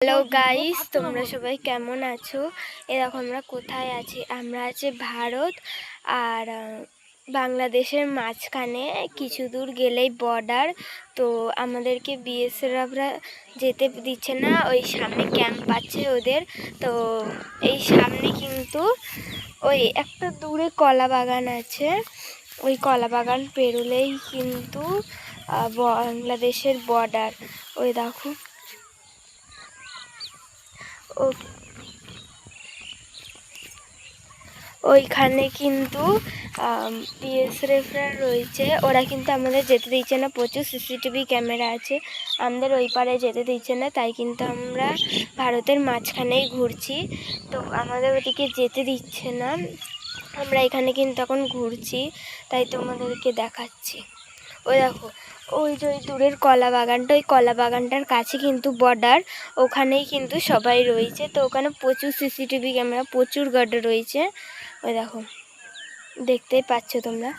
Hello guys, তোমরা সবাই কেমন আছো? এরকম আমরা কোথায় আছি? আমরা আছি ভারত আর বাংলাদেশের মাঝখানে। কিছু দূর গেলেই বর্ডার। তো আমাদেরকে বিএসএফরা যেতে দিচ্ছে না, ওই সামনে ক্যাম্প আছে ওদের। তো এই সামনে কিন্তু ওই একটা দূরে কলা বাগান আছে, ওই কলা বাগান পেরোলেই কিন্তু বাংলাদেশের বর্ডার। ওই দেখো, ওইখানে কিন্তু বিএসএফরা রয়েছে, ওরা কিন্তু আমাদের যেতে দিচ্ছে না। প্রচুর সিসিটিভি ক্যামেরা আছে, আমাদের ওই পারে যেতে দিচ্ছে না। তাই কিন্তু আমরা ভারতের মাঝখানেই ঘুরছি, তো আমাদের ওদিকে যেতে দিচ্ছে না। আমরা এখানে কিন্তু এখন ঘুরছি, তাই তোমাদেরকে দেখাচ্ছি। ওই দেখো, ওই যে ওই দূরের কলা বাগানটা, ওই কলা বাগানটার কাছে কিন্তু বর্ডার, ওখানেই কিন্তু সবাই রয়েছে। তো ওখানে প্রচুর সিসিটিভি ক্যামেরা, প্রচুর গার্ড রয়েছে। ওই দেখো, দেখতেই পাচ্ছ তোমরা।